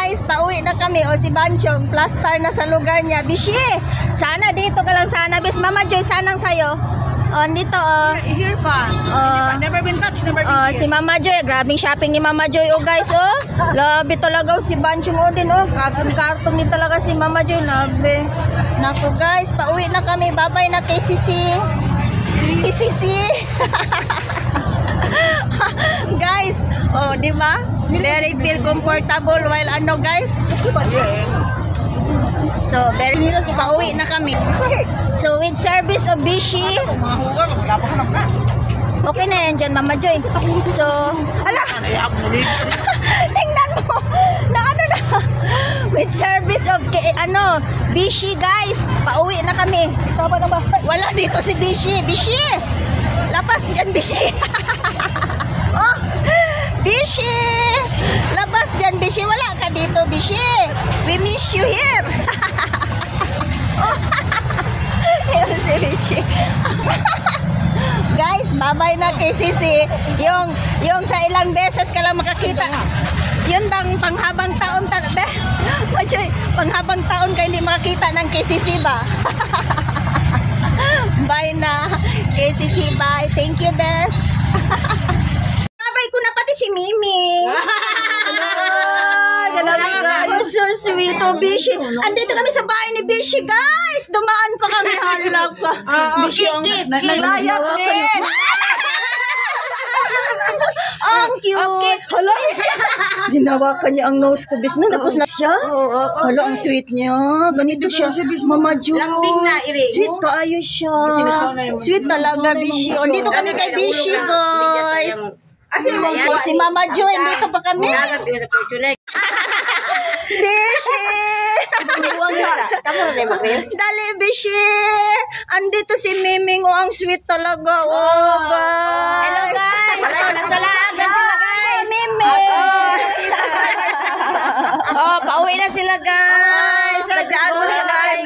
guys, pauwi na kami. O si Banchong, plaster na sa lugar niya. Bishi, sana dito ka lang sana. Bis, Mama Joy, sanang sayo. O, dito, o. Here pa. Never been touched, never been here. Si Mama Joy, grabing shopping ni Mama Joy. O guys, o. Labi talaga si Banchong o din, o. Karton din talaga si Mama Joy. Labi. Naku guys, pauwi na kami. Bye-bye na kay Sisi. Sisi. Guys, oh, di ba? Very feel comfortable while ano guys? So, very pauwi na kami. So, with service of Bishi. Okay na yan dyan, Mama Joy. So, ala! Tingnan mo! Na ano na? With service of, Bishi guys. Pauwi na kami. Sama na ba? Wala dito si Bishi. Bishi! Lapas dyan, Bishi! Oh! Bishi! Labas dyan, Bishi. Wala ka dito, Bishi. We miss you here. Oh! Ayun si Bishi. Guys, bye-bye na kay Sisi. Yung sa ilang beses ka lang makakita. Yun bang panghabang taon panghabang taon ka hindi makakita ng kay Sisi ba? Bye na kay Sisi, bye. Thank you, best. Sabay ko na pati si Mimi. So sweet, oh, Bishi. Andito kami sa bahay ni Bishi, guys. Dumaan pa kami, halap ka. Bishi, naglayas din. Ang cute. Hala, ginawakan niya ang nose ko, bis na. Tapos na siya. Hala, ang sweet niya. Ganito siya. Mama Jo. Sweet kaayo siya. Sweet talaga, Bishi. O, dito kami kay Bishi, guys. Si Mama Jo, dito pa kami. Bishi! Dali, Bishi! Andito si Miming, ang sweet talaga. Oh, guys! Hello, guys! Nasalaga sila, guys! Miming! Oh, pauwi na sila, guys! Nadyaan mo na, guys!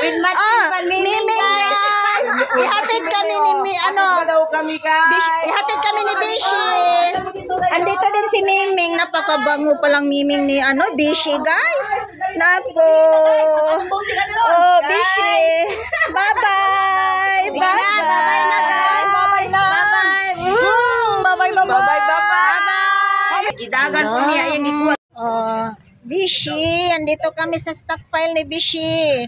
With matching pan, Miming, guys! Ihatid kami ni ihatid kami ni Bishi. Andito din si Miming. Napakabango palang Miming ni Bishi, guys. Nako. Oh, Bishi. Bye-bye. Bye-bye. Bye-bye na. Bye-bye. Bye-bye. Idagan po niya yung ikuha. Bishi. Andito kami sa stockpile ni Bishi.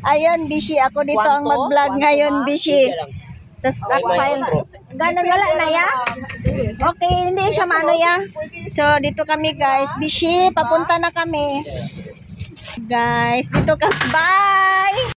Ayun, Bishi. Ako dito ang mag-vlog ngayon, Bishi. Sa stockpile. Ganun wala na ya? Okay, hindi siya maano ya. So, dito kami guys. Bishi, papunta na kami. Guys, dito kami. Bye!